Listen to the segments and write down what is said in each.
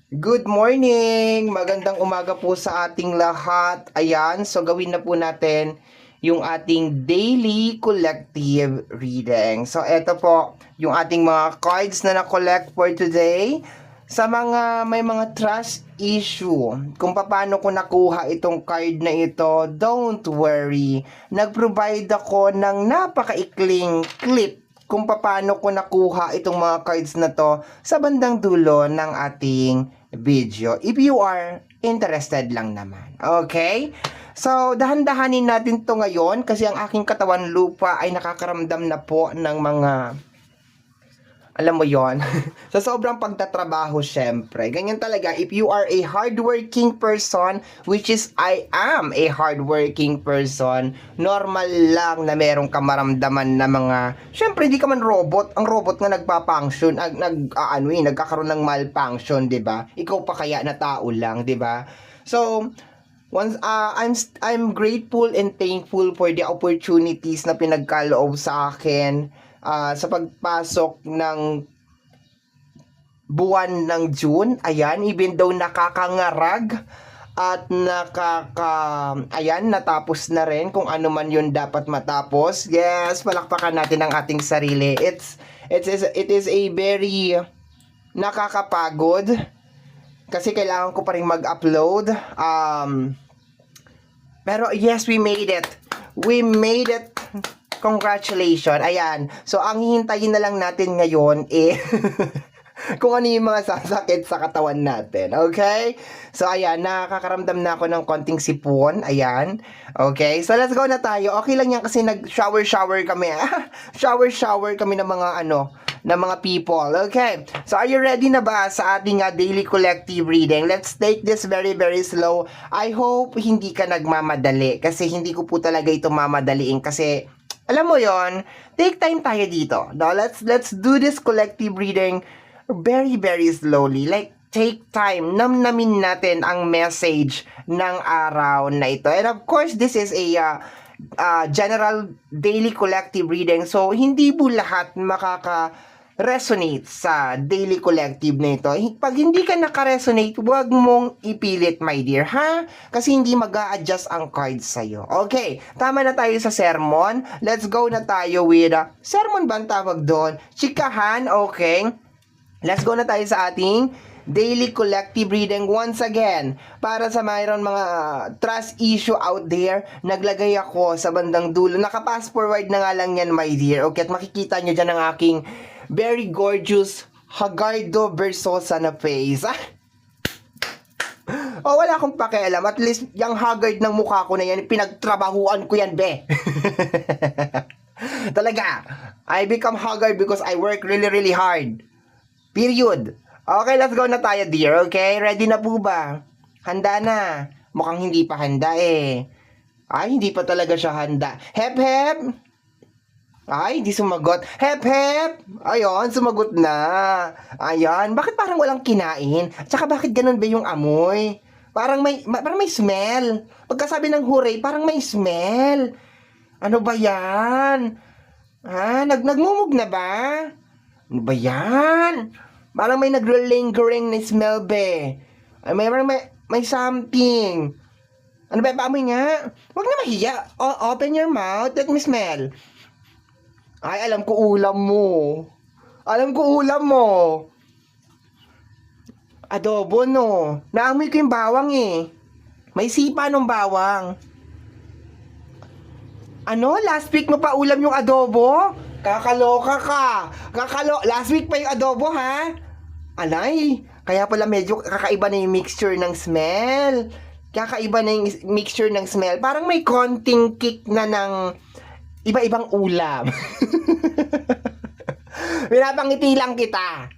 Good morning! Magandang umaga po sa ating lahat. Ayan, so gawin na po natin yung ating daily collective reading. So eto po, yung ating mga cards na na-collect for today. Sa mga may mga trust issue, kung paano ko nakuha itong card na ito, don't worry. Nag-provide ako ng napakaikling clip kung paano ko nakuha itong mga cards na to sa bandang dulo ng ating video. If you are interested lang naman. Okay? So, dahan-dahanin natin to ngayon kasi ang aking katawan lupa ay nakakaramdam na po ng mga alam mo yon sa sobrang pagtatrabaho syempre. Ganyan talaga. If you are a hardworking person, which is I am a hardworking person, normal lang na merong kamaramdaman na mga, syempre hindi ka man robot. Ang robot nga nagpa-function, nagkakaroon ng malfunction, 'di ba? Ikaw pa kaya na tao lang, 'di ba? So, I'm grateful and thankful for the opportunities na pinagkaloob sa akin sa pagpasok ng buwan ng June. Ayan, even though nakakangarag at natapos na rin kung ano man yun dapat matapos. Yes, palakpakan natin ang ating sarili. It is a very nakakapagod kasi kailangan ko pa rin mag-upload. Pero yes, we made it. We made it. Congratulations. Ayan. So, ang hihintayin na lang natin ngayon kung ano yung mga sasakit sa katawan natin. Okay? So, ayan. Nakakaramdam na ako ng konting sipon. Ayan. Okay? So, let's go na tayo. Okay lang yan kasi nag-shower kami. Shower kami ng mga ng mga people. Okay. So, are you ready na ba sa ating daily collective reading? Let's take this very, very slow. I hope hindi ka nagmamadali kasi hindi ko po talaga ito mamadaliin kasi alam mo yon, take time tayo dito. No, let's do this collective reading very, very slowly. Like, take time. Namnamin natin ang message ng araw na ito. And of course, this is a general daily collective reading. So, hindi po lahat resonate sa daily collective na ito. Pag hindi ka naka-resonate, huwag mong ipilit, my dear, ha? Kasi hindi mag-a-adjust ang cards sa'yo. Okay, tama na tayo sa sermon. Let's go na tayo with, sermon ba ang tawag doon? Chikahan, okay. Let's go na tayo sa ating daily collective reading once again. Para sa mayroon mga trust issue out there, naglagay ako sa bandang dulo. Naka-fast forward na nga lang yan, my dear. Okay, at makikita nyo dyan ang aking very gorgeous Hagardo Versosa na face. Wala akong pakialam. At least, yung haggard ng mukha ko na yan, pinagtrabahuan ko yan, be. Talaga. I become haggard because I work really, really hard. Period. Okay, let's go na tayo, dear. Okay, ready na po ba? Handa na. Mukhang hindi pa handa eh. Ay, hindi pa talaga siya handa. Hep, hep! Ay, hindi sumagot. Hep, hep! Ayun, sumagot na. Ayan, bakit parang walang kinain? Tsaka bakit ganun ba yung amoy? Parang may smell. Pagkasabi ng hooray, parang may smell. Ano ba yan? Nagmumug na ba? Ano ba yan? Parang may nagre-lingering na smell, be. Ay, may something. Ano ba, paamoy nga? Huwag na mahiya. Open your mouth, let me smell. Ay, alam ko ulam mo. Adobo, no. Naamoy ko yung bawang eh. May sipa ng bawang. Ano? Last week mo pa ulam yung adobo? Kakaloka ka. Last week pa yung adobo, ha? Alay, kaya pala medyo kakaiba na yung mixture ng smell. Parang may konting kick na ng iba-ibang ulam. Pinapangiti lang kita.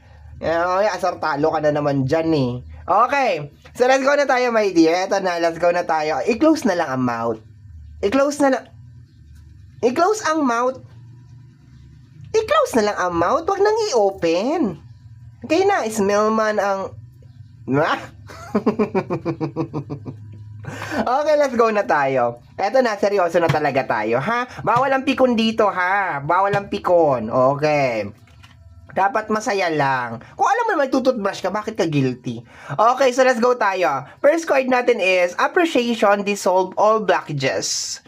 Asar talo ka na naman dyan eh. Okay, so let's go na tayo, my dear. Eto na, let's go na tayo. I-close na lang ang mouth. I-close ang mouth. I-close na lang ang mouth. Huwag nang i-open. Okay na, smell man ang... Okay, let's go na tayo. Eto na, seryoso na talaga tayo, ha? Bawal ang pikon dito, ha? Bawal ang pikon. Okay. Dapat masaya lang. Kung alam mo naman tututbrush ka, bakit ka guilty? Okay, so let's go tayo. First card natin is appreciation dissolve all blockages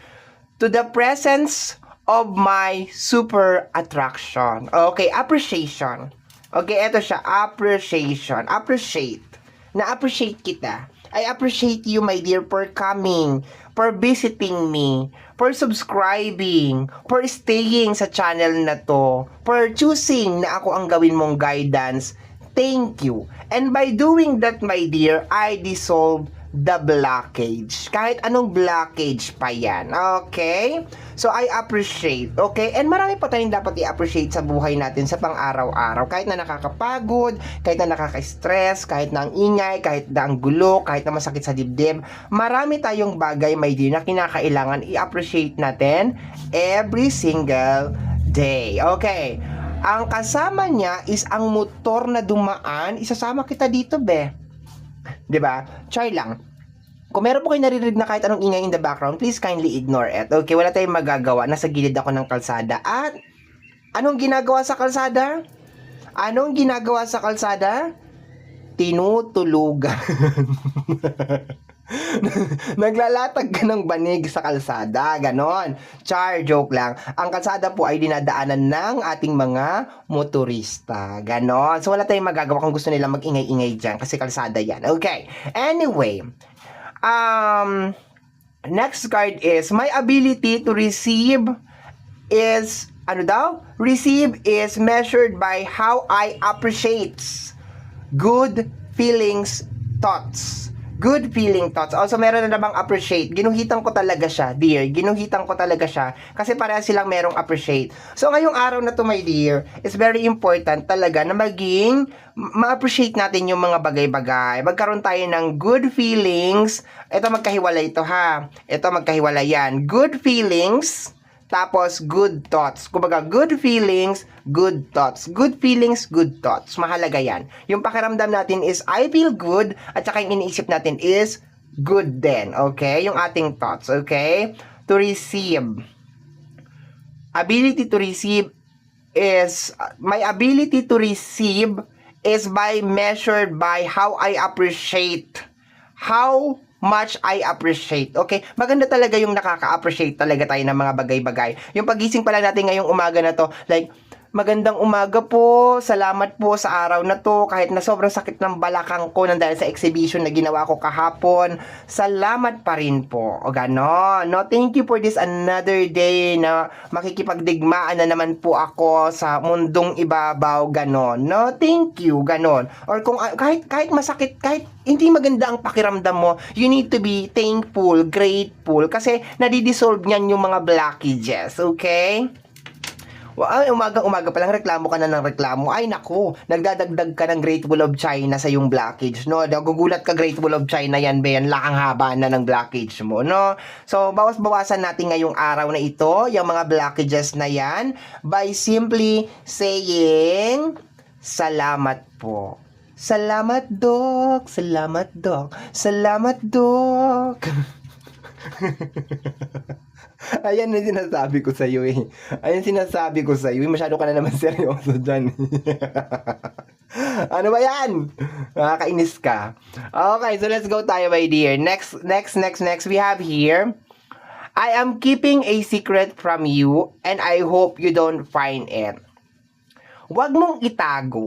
to the presence of my super attraction. Okay, appreciation. Okay, eto siya, appreciation. Appreciate. Na-appreciate kita. I appreciate you, my dear, for coming, for visiting me, for subscribing, for staying sa channel na to, for choosing na ako ang gawin mong guidance. Thank you. And by doing that, my dear, I dissolve the blockage. Kahit anong blockage pa yan. Okay? So, I appreciate. Okay? And marami pa tayong dapat i-appreciate sa buhay natin sa pang-araw-araw. Kahit na nakakapagod, kahit na nakaka-stress, kahit na ang ingay, kahit na ang gulo, kahit na masakit sa dibdib. Marami tayong bagay, my dear, na kinakailangan i-appreciate natin every single day. Okay? Ang kasama niya is ang motor na dumaan. Isasama kita dito, be. 'Di ba? Try lang. Kung meron po kayo naririnig na kahit anong ingay in the background, please kindly ignore it. Okay, wala tayong magagawa. Nasa gilid ako ng kalsada. At anong ginagawa sa kalsada? Anong ginagawa sa kalsada? Tinutulugan. Naglalatag ka ng banig sa kalsada, ganon. Char, joke lang. Ang kalsada po ay dinadaanan ng ating mga motorista, ganon. So wala tayong magagawa kung gusto nila mag-ingay-ingay dyan kasi kalsada yan. Okay, anyway, next card is my ability to receive is, ano daw? Receive is measured by how I appreciate good feelings, thoughts. Good feeling thoughts. Also, meron na namang appreciate. Ginuhitan ko talaga siya, dear. Ginuhitan ko talaga siya. Kasi parehas silang merong appreciate. So, ngayong araw na to, my dear, is very important talaga na maging ma-appreciate natin yung mga bagay-bagay. Magkaroon tayo ng good feelings. Ito, magkahiwalay ito, ha? Ito, magkahiwalay yan. Good feelings, tapos good thoughts. Kumbaga, good feelings, good thoughts. Good feelings, good thoughts. Mahalaga yan. Yung pakiramdam natin is, I feel good, at saka yung iniisip natin is, good din. Okay? Yung ating thoughts. Okay? To receive. Ability to receive is, my ability to receive is by measured by how I appreciate. How much I appreciate. Okay? Maganda talaga yung nakaka-appreciate talaga tayo ng mga bagay-bagay. Yung pagising pala natin ngayong umaga na to, like, magandang umaga po, salamat po sa araw na to, kahit na sobrang sakit ng balakang ko dahil sa exhibition na ginawa ko kahapon, salamat pa rin po. O gano'n. No, thank you for this another day na makikipagdigmaan na naman po ako sa mundong ibabaw, gano'n. No, thank you, gano'n. Or kung kahit masakit, kahit hindi maganda ang pakiramdam mo, you need to be thankful, grateful, kasi nadidissolve niyan yung mga blockages, okay? Ay, umaga pa lang reklamo ka na ng reklamo. Ay nako, nagdadagdag ka ng Grateful of China sa yung blockage, no? Nagugulat ka, Grateful of China yan, be, yan lakang haba na ng blockage mo, no? So, bawas-bawasan natin ngayong araw na ito, yung mga blockages na yan, by simply saying, salamat po. Salamat, Doc. Salamat, Doc. Salamat, Doc. Ayan na sinasabi ko sa iyo eh. Ayan sinasabi ko sa iyo. Masyado ka na naman seryoso dyan. Ano ba yan? Nakakainis ka. Okay, so let's go tayo, my dear. Next, we have here, I am keeping a secret from you and I hope you don't find it. Huwag mong itago.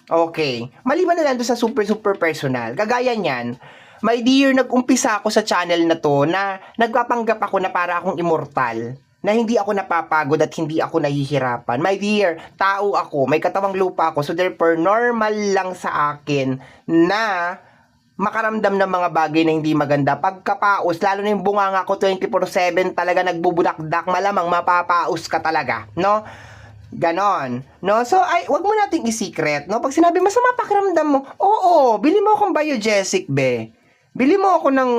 Okay. Maliban na lang doon sa super personal. Kagaya niyan, my dear, nag-umpisa ako sa channel na to na nagpapanggap ako na para akong immortal. Na hindi ako napapagod at hindi ako nahihirapan. My dear, tao ako, may katawang lupa ako, so therefore normal lang sa akin na makaramdam ng mga bagay na hindi maganda. Pagkapaos, lalo na yung bunganga ko 24/7 talaga nagbubulakdak, malamang mapapaos ka talaga, no? Ganon, no? So, wag mo nating i-secret, no? Pag sinabi masama pakiramdam mo, oo, bili mo akong Biogesic, be. Bili mo ako ng,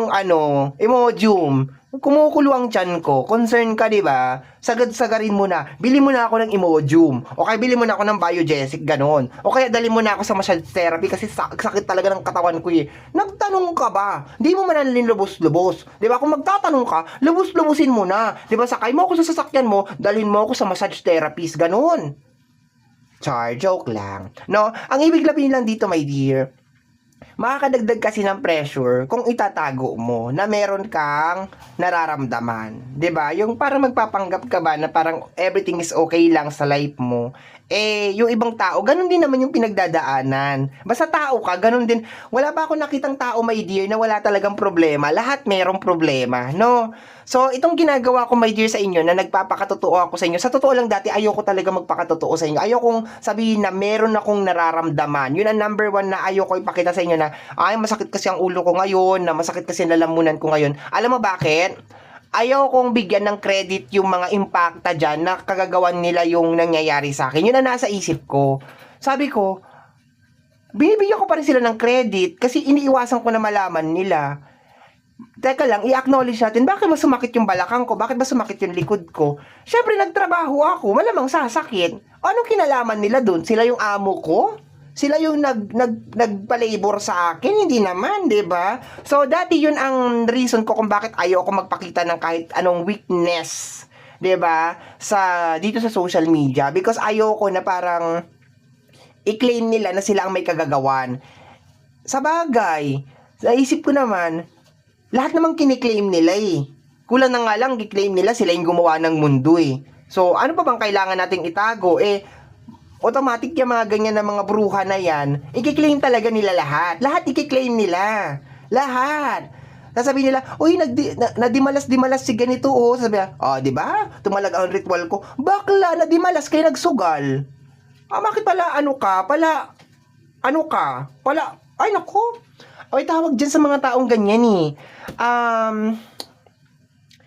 Imodium. Kumukulo ang tiyan ko. Concern ka, di ba? Sagad-sagarin mo na. Bili mo na ako ng Imodium. O kaya bili mo na ako ng Biogesic, ganon. O kaya dali mo na ako sa massage therapy kasi sakit talaga ng katawan ko eh. Nagtanong ka ba? Di mo manalin lubos-lubos. Di ba? Kung magtatanong ka, lubos-lubosin mo na. Di ba? Sakay mo ako sa sasakyan mo, dalhin mo ako sa massage therapist, ganon. Char, joke lang. No, ang ibig sabihin lang dito, my dear, makakadagdag kasi ng pressure kung itatago mo na meron kang nararamdaman. 'Di ba? Yung parang magpapanggap ka ba na parang everything is okay lang sa life mo. Eh, yung ibang tao, ganun din naman yung pinagdadaanan. Basta tao ka, ganun din. Wala pa ako nakitang tao, my dear, na wala talagang problema. Lahat merong problema, no? So, itong ginagawa ko, my dear, sa inyo, na nagpapakatotoo ako sa inyo, sa totoo lang dati, ayoko talaga magpakatotoo sa inyo. Ayokong sabihin na meron akong nararamdaman. Yun ang number one na ayoko ipakita sa inyo na, ay, masakit kasi ang ulo ko ngayon, na masakit kasi ang lalamunan ko ngayon. Alam mo bakit? Ayaw kong bigyan ng credit yung mga impacta dyan na kagagawan nila yung nangyayari sa akin. Yun ang nasa isip ko. Sabi ko, binibigyan ko pa rin sila ng credit kasi iniiwasan ko na malaman nila. Teka lang, i-acknowledge natin, bakit ba sumakit yung balakang ko? Bakit ba sumakit yung likod ko? Siyempre, nagtrabaho ako, malamang sasakit. Anong kinalaman nila dun? Sila yung amo ko? Sila yung nagpa-labor sa akin? Hindi naman, 'di ba? So, dati yun ang reason ko kung bakit ayaw ako magpakita ng kahit anong weakness, 'di ba? Dito sa social media because ayaw ko na parang i-claim nila na sila ang may kagagawan. Sa bagay, naisip ko naman, lahat namang kiniklaim nila eh. Kulang na nga lang, i-claim nila sila yung gumawa ng mundo eh. So, ano pa bang kailangan nating itago? Automatic yung mga ganyan na mga bruha na yan, i-claim talaga nila lahat. Lahat i-claim nila. Lahat. Sasabihin nila, uy, nadimalas-dimalas si ganito, oh. Sasabihin, di ba? Tumalag ang ritual ko. Bakla, nadimalas kayo nagsugal. Bakit pala, ay, nako. Ay, tawag dyan sa mga taong ganyan eh.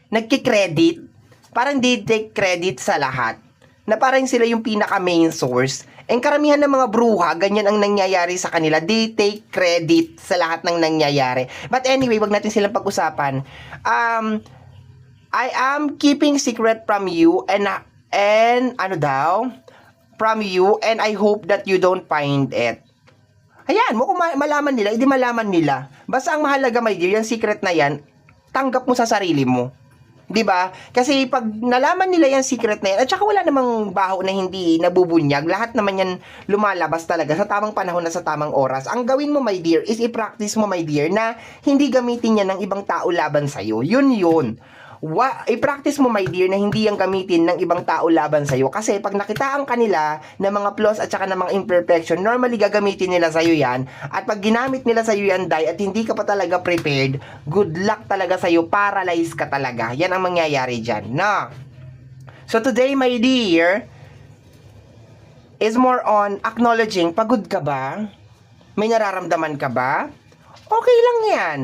Nagki-credit. Parang di take credit sa lahat. Na parang sila yung pinaka-main source. And karamihan ng mga bruha, ganyan ang nangyayari sa kanila. They take credit sa lahat ng nangyayari. But anyway, wag natin silang pag-usapan. I am keeping secret from you and from you and I hope that you don't find it. Ayan, mo kung malaman nila, hindi malaman nila. Basta ang mahalaga, my dear, yung secret na yan, tanggap mo sa sarili mo. 'Di ba? Kasi pag nalaman nila yung secret na yan, at saka wala namang baho na hindi nabubunyag, lahat naman yan lumalabas talaga sa tamang panahon na sa tamang oras. Ang gawin mo, my dear, is i-practice mo, my dear, na hindi gamitin yan ng ibang tao laban sa'yo. Yun. I-practice mo, my dear, na hindi yan gamitin ng ibang tao laban sa'yo. Kasi pag nakitaan kanila ng mga flaws at saka ng mga imperfection, normally gagamitin nila sa'yo yan. At pag ginamit nila sa'yo yan, at hindi ka pa talaga prepared, good luck talaga sa'yo, paralyze ka talaga. Yan ang mangyayari dyan, no? So today, my dear, is more on acknowledging, pagod ka ba? May nararamdaman ka ba? Okay lang yan.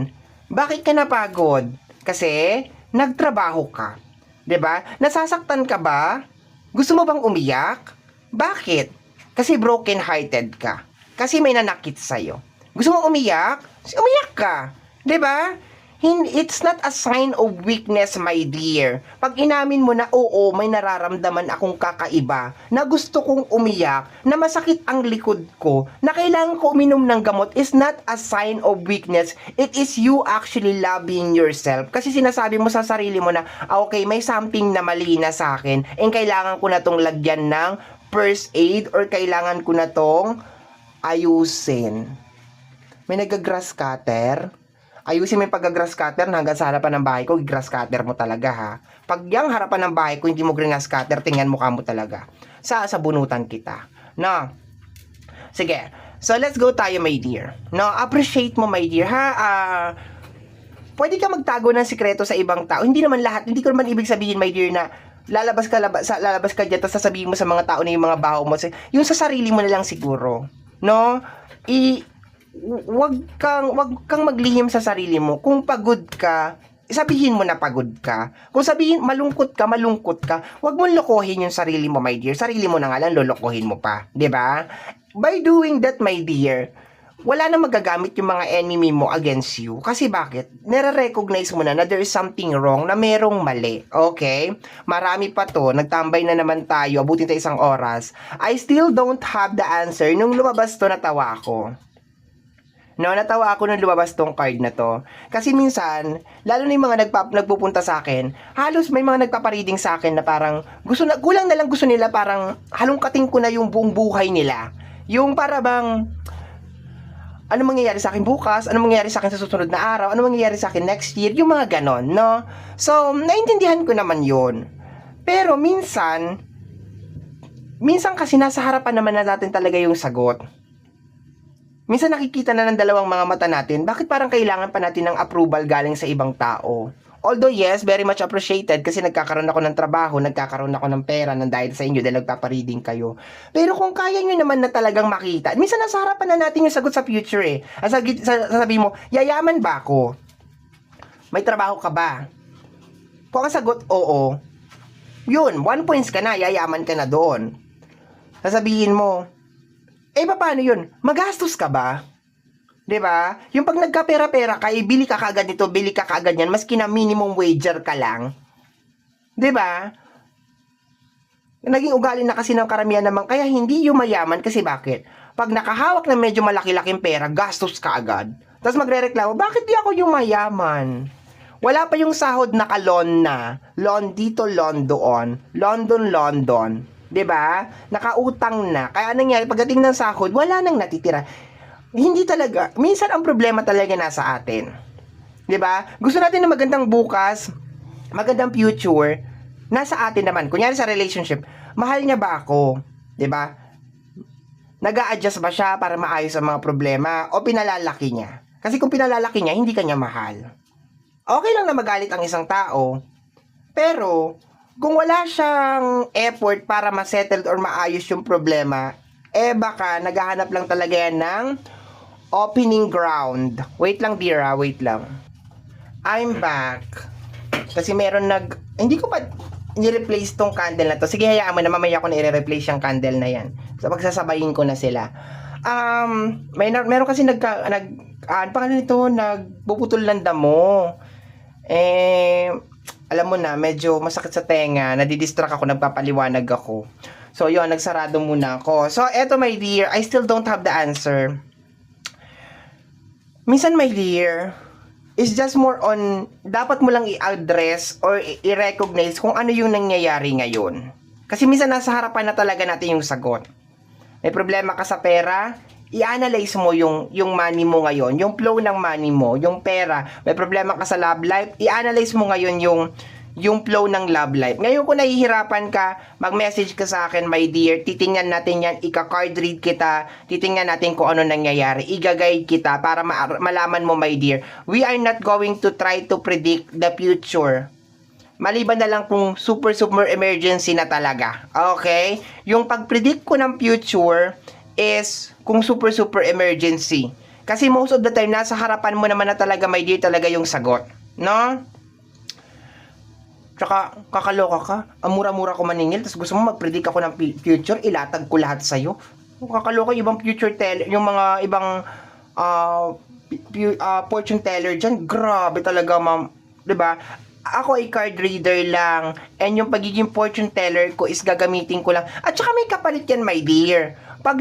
Bakit ka napagod? Kasi nagtrabaho ka. 'Di ba? Nasasaktan ka ba? Gusto mo bang umiyak? Bakit? Kasi broken-hearted ka. Kasi may nanakit sa'yo. Gusto mo umiyak? Umiyak ka. 'Di ba? It's not a sign of weakness, my dear. Pag inamin mo na, oo, may nararamdaman akong kakaiba, na gusto kong umiyak, na masakit ang likod ko, na kailangan ko uminom ng gamot, is not a sign of weakness. It is you actually loving yourself. Kasi sinasabi mo sa sarili mo na, okay, may something na mali na sa akin, and kailangan ko na tong lagyan ng first aid, or kailangan ko na tong ayusin. May nag-grass cutter? Ayusin mo yung pag-grass cutter na hanggang sa harapan ng bahay ko, grass cutter mo talaga ha. Pag yung harapan ng bahay ko, hindi mo grass cutter, tingnan mo ka mo talaga. Sa bunutan kita. No? Sige. So, let's go tayo, my dear. No, appreciate mo, my dear, ha? Pwede ka magtago ng sikreto sa ibang tao. Hindi naman lahat, hindi ko naman ibig sabihin, my dear, na lalabas ka dyan, tapos sasabihin mo sa mga tao na yung mga baho mo. Yung sa sarili mo na lang siguro. No? Wag kang maglihim sa sarili mo. Kung pagod ka, sabihin mo na pagod ka. Kung sabihin malungkot ka. Wag mong lokohin yung sarili mo, my dear. Sarili mo na nga lang lolokohin mo pa, 'di ba? By doing that, my dear, wala na magagamit yung mga enemy mo against you. Kasi bakit? Nare-recognize mo na there is something wrong, na merong mali. Okay? Marami pa to. Nagtambay na naman tayo. Abutin tayo 1 oras. I still don't have the answer. Nung lumabas to, natawa ako. No, natawa ako nung lumabas tong card na to. Kasi minsan, lalo na yung mga nagpupunta sa akin, halos may mga nagpapareading sa akin na parang, kulang na lang gusto nila parang halongkating ko na yung buong buhay nila. Yung para bang, ano mangyayari sa akin bukas, ano mangyayari sa akin sa susunod na araw, ano mangyayari sa akin next year, yung mga ganon, no? So, naintindihan ko naman yun. Pero minsan kasi nasa harapan naman na natin talaga yung sagot. Minsan nakikita na ng dalawang mga mata natin, bakit parang kailangan pa natin ng approval galing sa ibang tao? Although yes, very much appreciated kasi nagkakaroon ako ng trabaho, nagkakaroon ako ng pera ng dahil sa inyo dahil nagpapareading kayo. Pero kung kaya nyo naman na talagang makita, minsan nasa harapan na natin yung sagot sa future eh. Sasabihin mo, yayaman ba ako? May trabaho ka ba? Kung ang sagot, oo. Yun, 1 points ka na, yayaman ka na doon. Sasabihin mo, paano yun? Magastos ka ba? 'Di ba? Yung pag nagkapera-pera ka, bili ka kaagad nito, bili ka kaagad yan, maski na minimum wager ka lang. 'Di ba? Naging ugali na kasi ng karamihan naman, kaya hindi yung mayaman kasi bakit? Pag nakahawak ng medyo malaki-laking pera, gastos ka agad. Tapos magrereklamo, bakit di ako yung mayaman? Wala pa yung sahod naka-loan na. Loan dito, loan doon. London. 'Di ba? Nakautang na. Kaya nangyari pagdating ng sahod, wala nang natitira. Hindi talaga. Minsan ang problema talaga nasa atin. 'Di ba? Gusto natin ng magandang bukas, magandang future, nasa atin naman. Kunyari sa relationship, mahal niya ba ako? 'Di ba? Nag-a-adjust ba siya para maayos ang mga problema o pinalalaki niya? Kasi kung pinalalaki niya, hindi kanya mahal. Okay lang na magalit ang isang tao, pero kung wala siyang effort para ma-settle or maayos yung problema, baka naghahanap lang talaga yan ng opening ground. Wait lang, dear, wait lang. I'm back. Kasi meron hindi ko pa ni-replace tong candle na to. Sige, hayaan mo na, mamaya ko na i-replace yung candle na yan. So, pagsasabayin ko na sila. Meron kasi ano pangalan nito? Nagpuputol ng damo. Alam mo na, medyo masakit sa tenga, nadidistract ako, nagpapaliwanag ako. So, yun, nagsarado muna ako. So, eto, my dear, I still don't have the answer. Minsan, my dear, is just more on, dapat mo lang i-address or i-recognize kung ano yung nangyayari ngayon. Kasi minsan, nasa harapan na talaga natin yung sagot. May problema ka sa pera, i-analyze mo yung money mo ngayon, yung flow ng money mo, yung pera. May problema ka sa love life, i-analyze mo ngayon yung flow ng love life. Ngayon kung nahihirapan ka, mag-message ka sa akin, my dear, titingnan natin yan, ika-card read kita, titingnan natin kung ano nangyayari, i-guide kita para malaman mo, my dear. We are not going to try to predict the future. Maliban na lang kung super emergency na talaga. Okay? Yung pag-predict ko ng future is kung super emergency. Kasi most of the time, nasa harapan mo naman na talaga, my dear, talaga yung sagot. No? Tsaka, kakaloka ka. Ang mura-mura ko maningil, tapos gusto mo mag-predict ako ng future, ilatag ko lahat sa'yo. Kakaloka, ibang future teller, yung mga ibang fortune teller dyan, grabe talaga, ma'am. 'Di ba? Ako ay card reader lang, and yung pagiging fortune teller ko is gagamitin ko lang. At saka may kapalit yan, my dear. Pag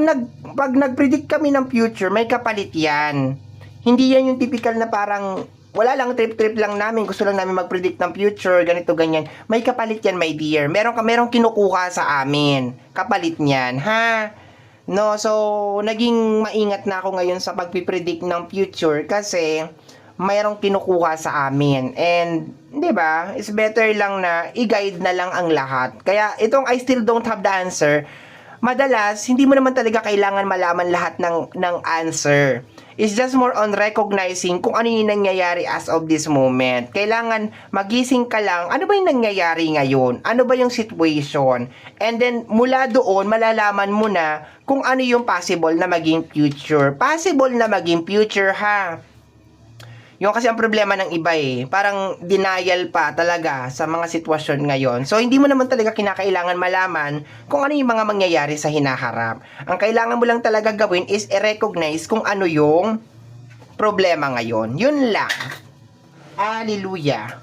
nag-predict kami ng future, may kapalit yan. Hindi yan yung typical na parang wala lang, trip lang namin, gusto lang namin mag-predict ng future, ganito, ganyan. May kapalit yan, my dear. Merong kinukuha sa amin. Kapalit niyan, ha? No, so, naging maingat na ako ngayon sa pagpipredict ng future kasi mayroong kinukuha sa amin. And, di ba, it's better lang na i-guide na lang ang lahat. Kaya, itong I still don't have the answer, madalas, hindi mo naman talaga kailangan malaman lahat ng answer. It's just more on recognizing kung ano yung nangyayari as of this moment. Kailangan magising ka lang, ano ba yung nangyayari ngayon? Ano ba yung situation? And then, mula doon, malalaman mo na kung ano yung possible na maging future. Possible na maging future, ha? Yung kasi ang problema ng iba parang denial pa talaga sa mga sitwasyon ngayon. So, hindi mo naman talaga kinakailangan malaman kung ano yung mga mangyayari sa hinaharap. Ang kailangan mo lang talaga gawin is i-recognize kung ano yung problema ngayon. Yun lang. Hallelujah.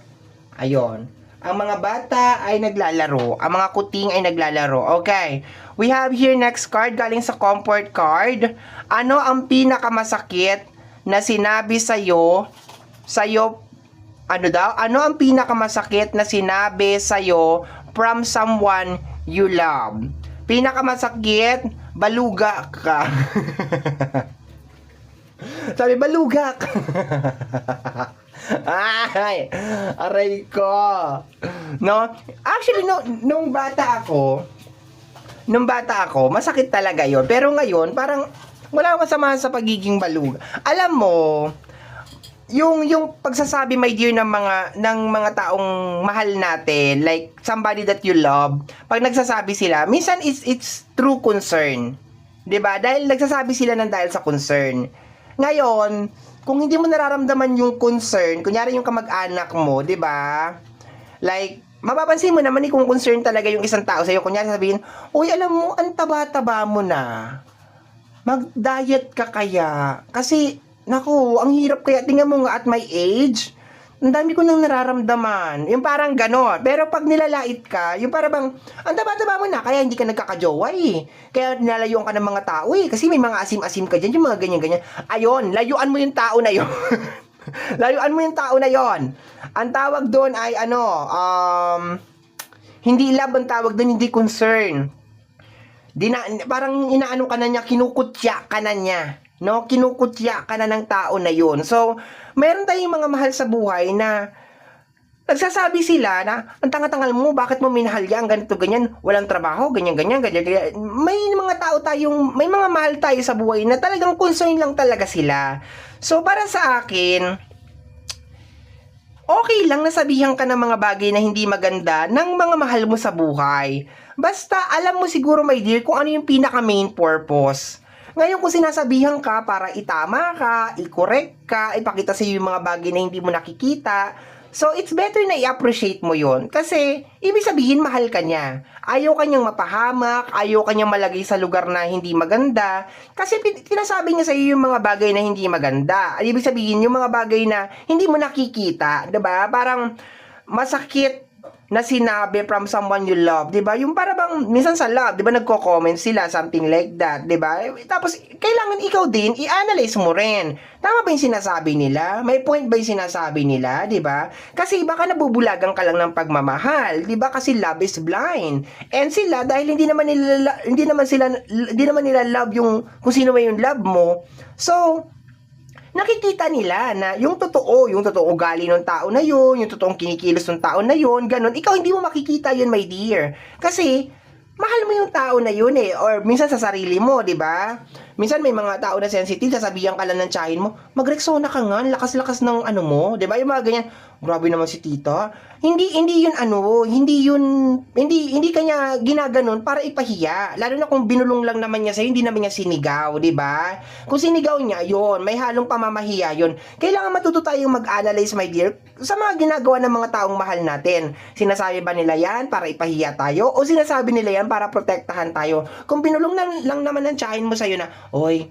Ayon. Ang mga bata ay naglalaro. Ang mga kuting ay naglalaro. Okay. We have here next card galing sa comfort card. Ano ang pinakamasakit na sinabi sa'yo, ano daw? Ano ang pinakamasakit na sinabi sa'yo from someone you love? Pinakamasakit, baluga ka. Sabi, baluga ka. Ay, aray ko. No? Actually, nung bata ako, masakit talaga yon. Pero ngayon, parang wala akong masama sa pagiging baluga. Alam mo, yung pagsasabi, my dear, ng mga taong mahal natin, like somebody that you love, pag nagsasabi sila, minsan it's true concern. 'Di ba? Dahil nagsasabi sila ng dahil sa concern. Ngayon, kung hindi mo nararamdaman yung concern, kunyari yung kamag-anak mo, 'di ba? Like, mapapansin mo naman kung concern talaga yung isang tao sa'yo. Kunyari sabihin, uy, alam mo, ang taba-taba mo na. Mag-diet ka kaya. Kasi, naku, ang hirap kaya. Tingnan mo nga at my age, ang dami ko nang nararamdaman. Yung parang ganon. Pero pag nilalait ka, yung parang bang, ang taba-taba mo na, kaya hindi ka nagkakajowa eh. Kaya nilalayuan ka ng mga tao eh. Kasi may mga asim-asim ka dyan, yung mga ganyan-ganyan. Ayun, layuan mo yung tao na yun. Layuan mo yung tao na yon. Ang tawag doon ay hindi love ang tawag doon, hindi concern. Parang inaano ka na niya, kinukutya ka na niya. No? Kinukutya ka na ng tao na yon. So, mayroon tayong mga mahal sa buhay na nagsasabi sila na, ang tanga-tangal mo, bakit mo minahal yan, ganito, ganyan, walang trabaho, ganyan. May mga mahal tayo sa buhay na talagang concern lang talaga sila. So, para sa akin, okay lang nasabihan ka ng mga bagay na hindi maganda ng mga mahal mo sa buhay. Basta, alam mo siguro, my dear, kung ano yung pinaka-main purpose. Ngayon, kung sinasabihan ka para itama ka, i-correct ka, ipakita sa iyo yung mga bagay na hindi mo nakikita, so, it's better na i-appreciate mo yon. Kasi, ibig sabihin, mahal ka niya. Ayaw kanyang mapahamak, ayaw kanyang malagay sa lugar na hindi maganda. Kasi, tinasabi niya sa iyo yung mga bagay na hindi maganda. Ibig sabihin, yung mga bagay na hindi mo nakikita. 'Di ba? Parang, masakit na sinabi from someone you love, 'di ba? Yung para bang minsan sa love, 'di ba, nagko-comment sila something like that, 'di ba? Tapos kailangan ikaw din i-analyze mo rin. Tama ba 'yung sinasabi nila? May point ba 'yung sinasabi nila, 'di ba? Kasi baka nabubulagan ka lang ng pagmamahal, 'di ba? Kasi love is blind. And sila dahil hindi naman nila love yung kung sino ba 'yung love mo. So, nakikita nila na yung totoo ugali ng tao na yun, yung totoong kinikilos ng tao na yun, ganun. Ikaw hindi mo makikita yun, my dear. Kasi, mahal mo yung tao na yun eh. Or minsan sa sarili mo, di ba? Minsan may mga tao na sensitive, sasabihan ka lang ng tiyahin mo, mag-Rexona ka nga, lakas-lakas ng ano mo, di ba? Yung mga ganyan, grabe naman si tita. Hindi kanya ginaganon para ipahiya. Lalo na kung binulong lang naman niya sa'yo, hindi naman niya sinigaw, di ba? Kung sinigaw niya, yon, may halong pamamahiya yon. Kailangan matuto tayong mag-analyze, my dear, sa mga ginagawa ng mga taong mahal natin. Sinasabi ba nila yan para ipahiya tayo? O sinasabi nila yan para protektahan tayo? Kung binulong lang naman ng tiyahin mo sa'yo na, oy,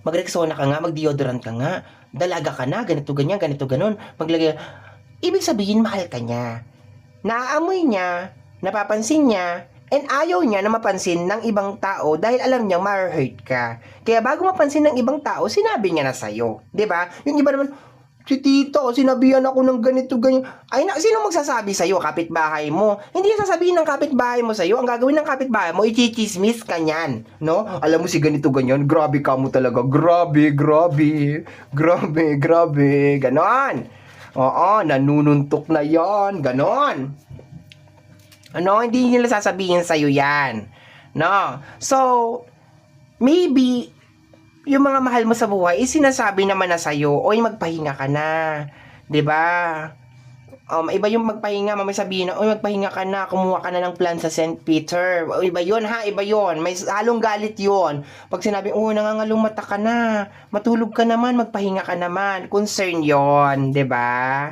mag-Rexona ka nga, mag-deodorant ka nga, dalaga ka na, ganito ganyan, ganito ganon, maglagay. Ibig sabihin, mahal ka niya. Naaamoy niya, napapansin niya, and ayaw niya na mapansin ng ibang tao dahil alam niyang ma-hurt ka. Kaya bago mapansin ng ibang tao, sinabi niya na sa'yo. 'Di ba? Yung iba naman, si tito, sinabihan ako ng ganito, ganyan. Ay, sino magsasabi sa'yo? Kapitbahay mo. Hindi yung sasabihin ng kapitbahay mo sa'yo. Ang gagawin ng kapitbahay mo, i-chismis ka niyan. No? Alam mo si ganito, ganyan. Grabe ka mo talaga. Grabe. Ganon. Oo, nanununtok na yon. Ganon. Ano? Hindi nila sasabihin sa'yo yan. No? So, maybe, yung mga mahal mo sa buhay, sinasabi naman na sa'yo, oy, magpahinga ka na. 'Di ba? Iba yung magpahinga, may sabihin na, oy, magpahinga ka na, kumuha ka na ng plan sa St. Peter. O, iba yun ha, iba yun. May halong galit yun. Pag sinabi, nangangalong mata ka na, matulog ka naman, magpahinga ka naman. Concern yun, 'di ba?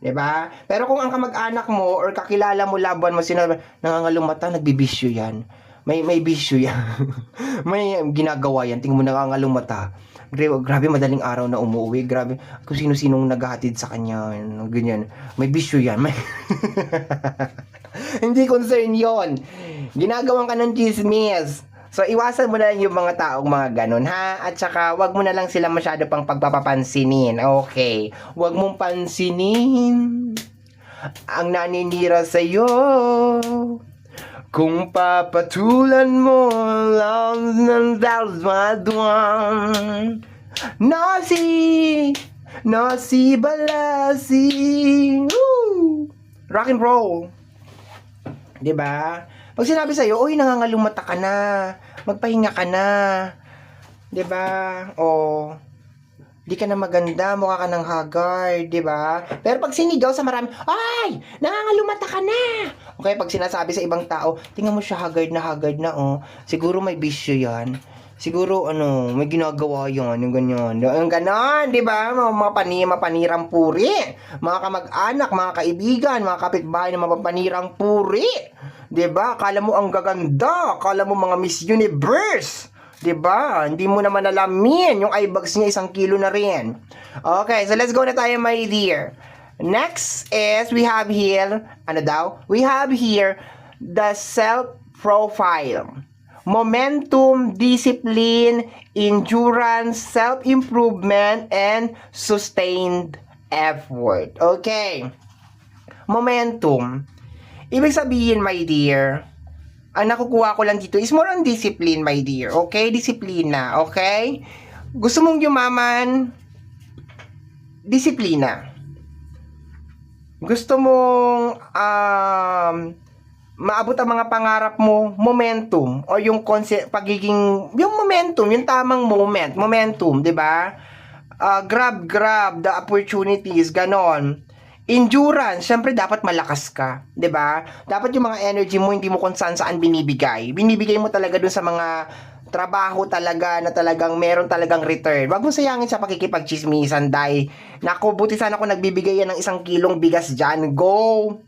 'Di ba? Pero kung ang kamag-anak mo or kakilala mo, laban mo, sinabi, nangangalong mata, nagbibisyo yan. May bisyo yan. May ginagawa yan. Tingnan mo, nangangalong mata. Grabe, madaling araw na umuwi. Grabe, kung sino-sinong naghahatid sa kanya. Ganyan. May bisyo yan. Hindi concern yon. Ginagawan ka ng chismis. So, iwasan mo na lang yung mga taong mga ganun, ha? At saka, wag mo na lang sila masyado pang pagpapapansinin. Okay. Wag mong pansinin ang naninira sa'yo. Kung papatulan mo lang ng dalmadwan. Nasi balasi. Woo! Rock and roll. 'Di ba? Pag sinabi sa'yo, uy, nangangalumata ka na, magpahinga ka na, 'di ba? O, di ka na maganda, mukha ka ng haggard, 'di ba? Pero pag sinigaw sa marami, ay, nangangalumata ka na. Okay, pag sinasabi sa ibang tao, tingnan mo siya, haggard na, oh. Siguro may bisyo 'yan. Siguro, may ginagawa yan, yung ganyan. Yung ganon, di ba? Mga mapanirang puri. Mga kamag-anak, mga kaibigan, mga kapitbahay na mapapanirang puri. Di ba? Akala mo ang gaganda. Akala mo mga Miss Universe. Di ba? Hindi mo naman alamin. Yung eye bags niya 1 kilo na rin. Okay, so let's go na tayo, my dear. Next is, we have here, We have here the self-profile. Momentum, discipline, endurance, self-improvement, and sustained effort. Okay. Momentum. Ibig sabihin, my dear, ang nakukuha ko lang dito is more on discipline, my dear. Okay? Disiplina. Okay? Gusto mong yumaman, disiplina. Gusto mong, maabot ang mga pangarap mo, momentum, o yung yung momentum, yung tamang momentum, di ba? Grab the opportunities, ganon. Endurance, syempre dapat malakas ka, di ba? Dapat yung mga energy mo, hindi mo kung saan binibigay. Binibigay mo talaga dun sa mga trabaho talaga na talagang meron talagang return. Wag mo sayangin sa pakikipagchismisan, dahil naku, buti sana ako nagbibigay yan ng 1 kilong bigas dyan. Go,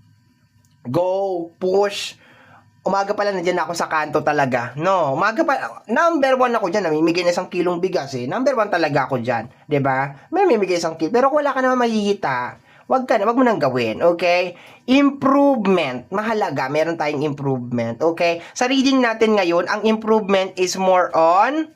push. Umaga pala nandiyan ako sa kanto talaga. No, umaga pa, number 1 ako diyan, namimigay ng 1 kilong bigas eh. Number 1 talaga ako diyan, 'di ba? May mamimigay 1 kilo. Pero kung wala ka naman mahihita, wag mo nang gawin, okay? Improvement, mahalaga, meron tayong improvement, okay? Sa reading natin ngayon, ang improvement is more on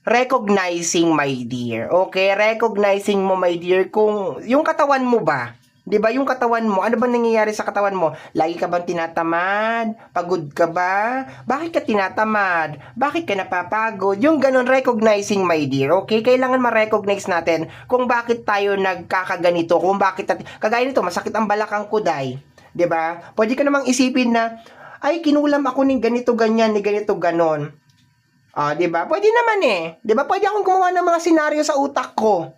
recognizing, my dear. Okay, recognizing mo, my dear, kung yung katawan mo ba, 'di ba, yung katawan mo, ano ba nangyayari sa katawan mo? Lagi ka bang tinatamad? Pagod ka ba? Bakit ka tinatamad? Bakit ka napapagod? Yung ganun, recognizing, my dear. Okay? Kailangan ma-recognize natin kung bakit tayo nagkakaganito, kung bakit kagaya nito, masakit ang balakang ko, day. 'Di ba? Pwede ka namang isipin na, ay, kinulam ako ng ganito, ganyan, ni ganito, ganon. 'Di ba? Pwede naman eh. 'Di ba? Pwede akong gumawa ng mga senaryo sa utak ko.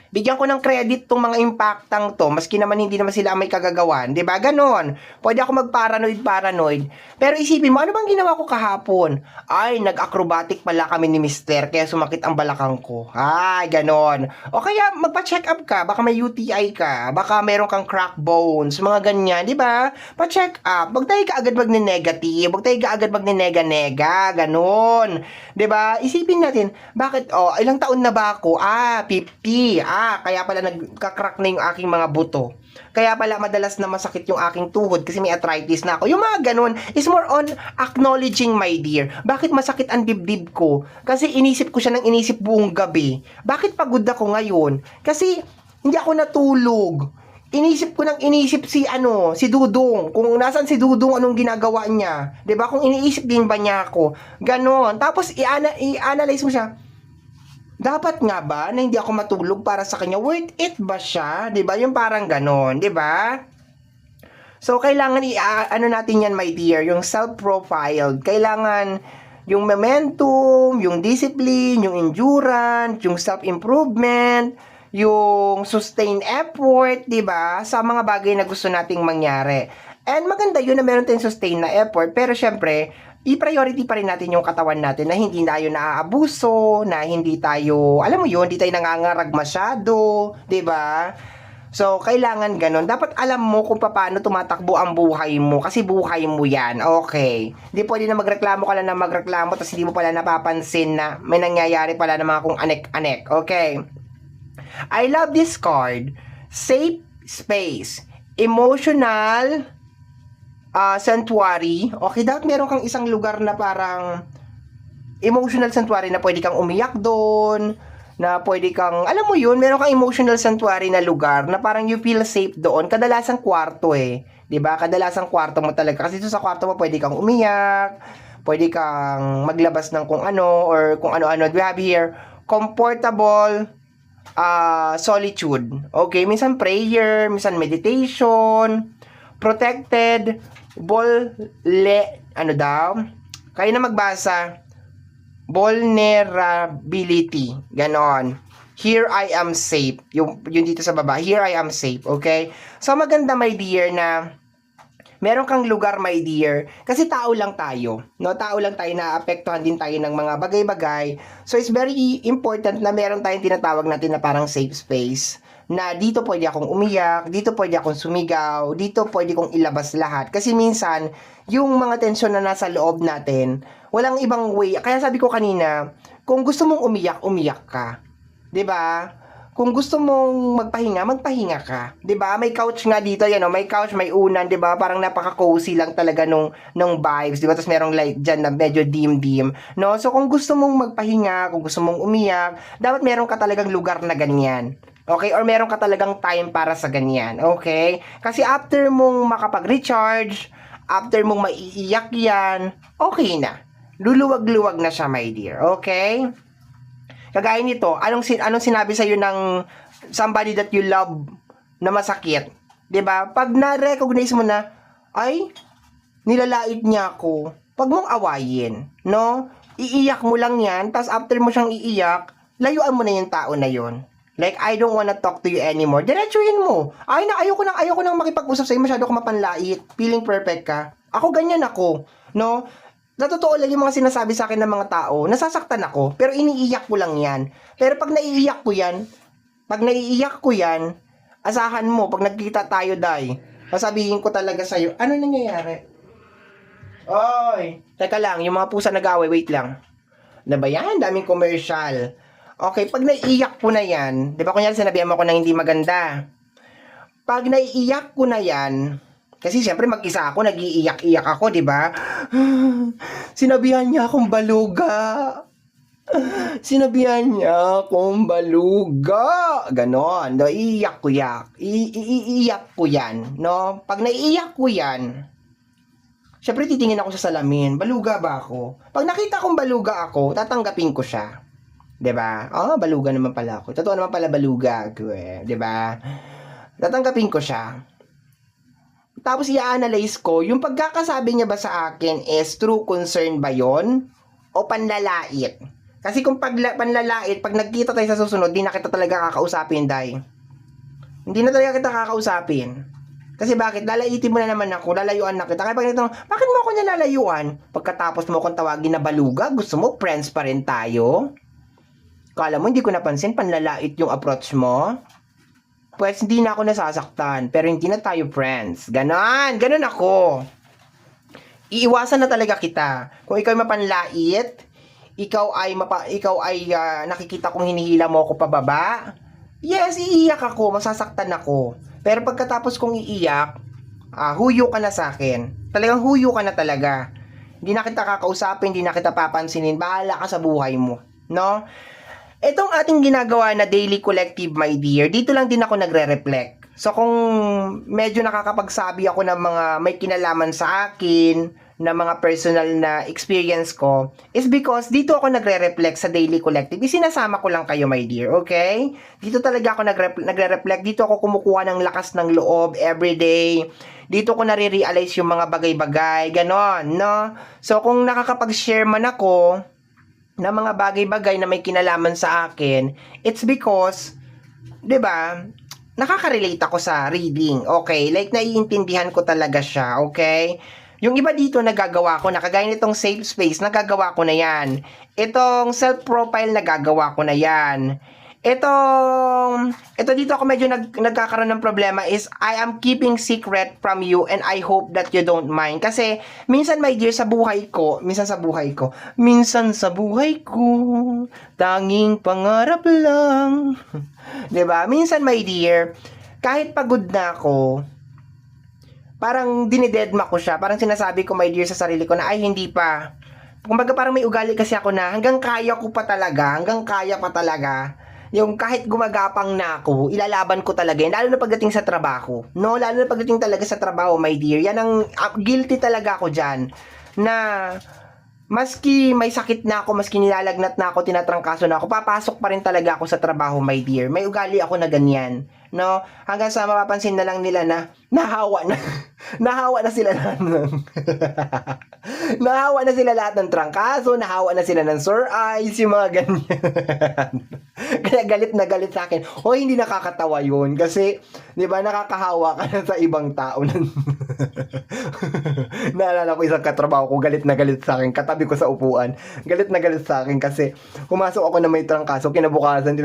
Bigyan ko ng credit tong mga impactang to, maski naman hindi naman sila may kagagawan, 'di ba? Ganon. Pwede ako mag-paranoid. Pero isipin mo, ano bang ginawa ko kahapon? Ay, nag-acrobatic pala kami ni Mister, kaya sumakit ang balakang ko. Ay, ganon. O kaya magpa-check up ka, baka may UTI ka, baka meron kang crack bones, mga ganyan, 'di ba? Pa-check up. Wag tayo kaagad magne-negative, wag tayo kaagad magne-nega-nega, ganon. 'Di ba? Isipin natin, bakit ilang taon na ba ako? 50. Kaya pala nagka-crack na yung aking mga buto. Kaya pala madalas na masakit yung aking tuhod kasi may arthritis na ako. Yung mga ganun is more on acknowledging, my dear. Bakit masakit ang dibdib ko? Kasi inisip ko siya ng inisip buong gabi. Bakit pagod ako ngayon? Kasi hindi ako natulog. Inisip ko ng inisip si Dudong. Kung nasan si Dudong, anong ginagawa niya. 'Di ba? Kung iniisip din ba niya ako. Ganon. Tapos i-analyze mo siya. Dapat nga ba na hindi ako matulog para sa kanya? Worth it ba siya? 'Di ba? Yung parang ganon, 'di ba? So kailangan natin yan, my dear, yung self-profile. Kailangan yung momentum, yung discipline, yung endurance, yung self-improvement, yung sustained effort, 'di ba? Sa mga bagay na gusto nating mangyari. And maganda yun na meron tayong sustained na effort, pero syempre, i-priority pa rin natin yung katawan natin na hindi tayo naaabuso, na hindi tayo, alam mo yun, hindi tayo nangangarag masyado, 'di ba? So, kailangan ganun. Dapat alam mo kung paano tumatakbo ang buhay mo, kasi buhay mo yan, okay? Hindi pwede na magreklamo ka lang na magreklamo, tapos hindi mo pala napapansin na may nangyayari pala na mga kung anek-anek, okay? I love this card. Safe space. Emotional sanctuary. Okay, dapat meron kang isang lugar na parang emotional sanctuary na pwede kang umiyak doon, na pwede kang, alam mo yun, meron kang emotional sanctuary na lugar na parang you feel safe doon. Kadalasan kwarto eh. 'Di ba? Kadalasan kwarto mo talaga. Kasi dito sa kwarto mo pwede kang umiyak, pwede kang maglabas ng kung ano or kung ano-ano. We have here comfortable solitude. Okay, minsan prayer, minsan meditation, protected, ano daw? Kayo na magbasa. Vulnerability. Ganon. Here I am safe. Yung dito sa baba. Here I am safe. Okay? So, maganda, my dear, na meron kang lugar, my dear. Kasi tao lang tayo. No? Tao lang tayo, na apektuhan din tayo ng mga bagay-bagay. So, it's very important na meron tayong tinatawag natin na parang safe space. Na dito pwede akong umiyak, dito pwede akong sumigaw, dito pwede kong ilabas lahat. Kasi minsan, yung mga tensyon na nasa loob natin, walang ibang way. Kaya sabi ko kanina, kung gusto mong umiyak, umiyak ka. 'Di ba? Kung gusto mong magpahinga, magpahinga ka. 'Di ba? May couch nga dito, yan, may couch, may unan, 'di ba? Parang napaka-cozy lang talaga nung vibes, 'di ba? Tapos merong light diyan na medyo dim-dim, no? So kung gusto mong magpahinga, kung gusto mong umiyak, dapat meron ka talagang lugar na ganyan. Okay? Or meron ka talagang time para sa ganyan. Okay? Kasi after mong makapag-recharge, after mong maiiyak yan, okay na. Luluwag-luwag na siya, my dear. Okay? Kagaya nito, anong sinabi sa iyo ng somebody that you love na masakit? 'Di ba? Pag na-recognize mo na, ay, nilalait niya ako. Pag mong awayin, no? Iiyak mo lang 'yan, tapos after mo siyang iiyak, layuan mo na yung tao na 'yon. Like, I don't wanna talk to you anymore. Diretsuhin mo. Ayoko nang makipag-usap sa'yo, masyado ka mapanlait. Feeling perfect ka. Ako ganyan ako, no? Sa totoo lang yung mga sinasabi sa akin ng mga tao, nasasaktan ako, pero iniiyak ko lang yan. Pero pag naiiyak ko yan, asahan mo, pag nagkita tayo, Day, sasabihin ko talaga sa'yo, ano nangyayari? Oy, teka lang, yung mga pusa nag-away, wait lang. Ano ba yan? Daming commercial. Okay, pag naiiyak ko na yan, di ba kunyari sinabihan mo ko na hindi maganda? Pag naiiyak ko na yan, kasi siyempre mag-isa ako, nag-iiyak-iyak ako, di ba? Sinabihan niya akong baluga. Ganon. No, iiyak ko yan. No? Pag naiiyak ko yan, siyempre titingin ako sa salamin. Baluga ba ako? Pag nakita kong baluga ako, tatanggapin ko siya. 'Di ba? Baluga naman pala ako. Totoo naman pala baluga ako eh. 'Di ba? Tatanggapin ko siya. Tapos i-analyze ko, yung pagkakasabi niya ba sa akin is true concern ba yon o panlalait? Kasi kung panlalait, pag nagkita tayo sa susunod, di na kita talaga kakausapin, Day. Hindi na talaga kita kakausapin. Kasi bakit? Lalaitin mo na naman ako, lalayuan na kita. Kaya pag nito, bakit mo ako nilalayuan? Pagkatapos mo akong tawagin na baluga, gusto mo friends pa rin tayo? Kala mo, hindi ko napansin, panlalait yung approach mo? Pues hindi na ako nasasaktan, pero hindi na tayo friends. Ganon ako. Iiwasan na talaga kita. Kung ikaw ay mapanlait, ikaw ay nakikita kong hinihila mo ako pababa, yes, iiyak ako, masasaktan ako. Pero pagkatapos kong iiyak, huyo ka na sa akin. Talagang huyo ka na talaga. Hindi na kita kakausapin, hindi na kita papansinin. Bahala ka sa buhay mo, no? Itong ating ginagawa na daily collective, my dear, dito lang din ako nagre-reflect. So kung medyo nakakapagsabi ako ng mga may kinalaman sa akin, na mga personal na experience ko, is because dito ako nagre-reflect sa daily collective. Isinasama ko lang kayo, my dear, okay? Dito talaga ako nagre-reflect. Dito ako kumukuha ng lakas ng loob everyday. Dito ko nare-realize yung mga bagay-bagay, ganon, no? So kung nakakapag-share man ako na mga bagay-bagay na may kinalaman sa akin, it's because, 'di ba, nakaka-relate ako sa reading, okay? Like, naiintindihan ko talaga siya, okay? Yung iba dito nagagawa ko na, kagaya nitong safe space, nagagawa ko na yan. Itong self-profile, nagagawa ko na yan. Ito dito ako medyo nagkakaroon ng problema is I am keeping secret from you and I hope that you don't mind. Kasi minsan, my dear, sa buhay ko, tanging pangarap lang. 'Di ba? Minsan, my dear, kahit pagod na ako, parang dinidedma ko siya. Parang sinasabi ko, my dear, sa sarili ko na, ay, hindi pa. kumbaga parang may ugali kasi ako na hanggang kaya pa talaga, yung kahit gumagapang na ako, ilalaban ko talaga yan, lalo na pagdating sa trabaho, no? Lalo na pagdating talaga sa trabaho, my dear, yan ang guilty talaga ako dyan, na maski may sakit na ako, maski nilalagnat na ako, tinatrangkaso na ako, papasok pa rin talaga ako sa trabaho, my dear. May ugali ako na ganyan, no? Hanggang sa mapapansin na lang nila na nahawa na sila lahat ng nahawa na sila lahat ng trangkaso, nahawa na sila ng sore eyes, yung mga ganyan. Kaya galit na galit sa akin. O hindi nakakatawa yun kasi 'di ba nakakahawa ka na sa ibang tao. Naalala ko isang katrabaho ko galit na galit sa akin, katabi ko sa upuan. Galit na galit sa akin kasi pumasok ako na may trangkaso, kinabukasan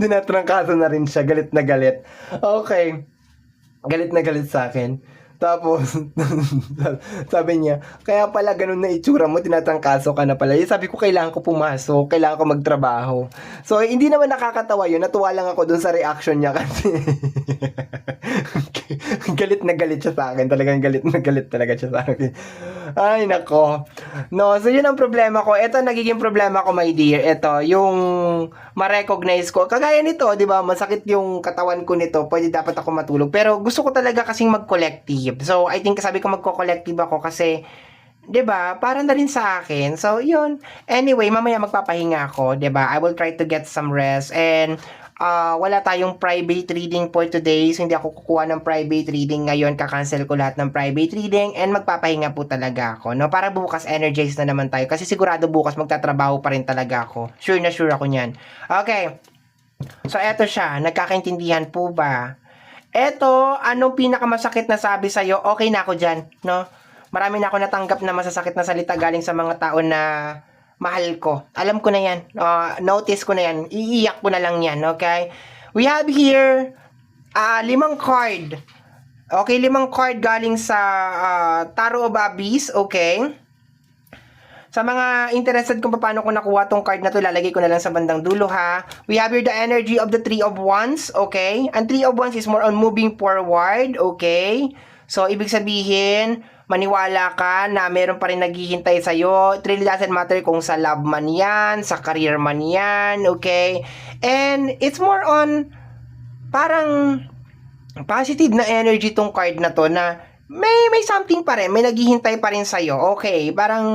tinatrangkaso na rin siya, galit na galit. Okay. Galit na galit sa akin. Tapos, sabi niya, kaya pala ganun na itsura mo, tinatangkaso ka na pala. Sabi ko, kailangan ko pumasok, kailangan ko magtrabaho. So, hindi naman nakakatawa yun. Natuwa lang ako dun sa reaction niya kasi galit na galit siya sa akin. Talagang galit na galit talaga siya sa akin. Ay, nako. No, so yun ang problema ko. Ito, nagiging problema ko, my dear. Ito, yung ma-recognize ko. Kagaya nito, di ba, masakit yung katawan ko nito. Pwede dapat ako matulog. Pero gusto ko talaga kasing mag-collective. So, I think sabi ko magko-collective ako kasi 'di ba? Para na rin sa akin. So, 'yun. Anyway, mamaya magpapahinga ako, 'di ba? I will try to get some rest and wala tayong private reading for today. So, hindi ako kukuha ng private reading ngayon. Ka-cancel ko lahat ng private reading and magpapahinga po talaga ako, no? Para bukas energized na naman tayo kasi sigurado bukas magtatrabaho pa rin talaga ako. Sure na sure ako niyan. Okay. So, eto siya. Nagkakaintindihan po ba? Eto, anong pinakamasakit na sabi sa'yo? Okay na ako dyan, no? Marami na ako natanggap na masasakit na salita galing sa mga tao na mahal ko. Alam ko na yan. Notice ko na yan. Iiyak ko na lang yan, okay? We have here 5 card. Okay, 5 card galing sa Tarot of Abyss, okay? Sa mga interested kung paano ko nakuha tong card na to, lalagay ko na lang sa bandang dulo ha. We have here the energy of the 3 of Wands, okay? Ang 3 of Wands is more on moving forward, okay? So, ibig sabihin, maniwala ka na meron pa rin naghihintay sa'yo. It really doesn't matter kung sa love man yan, sa career man yan, okay? And it's more on, parang positive na energy tong card na to na may something pa rin, may naghihintay pa rin sa'yo. Okay, parang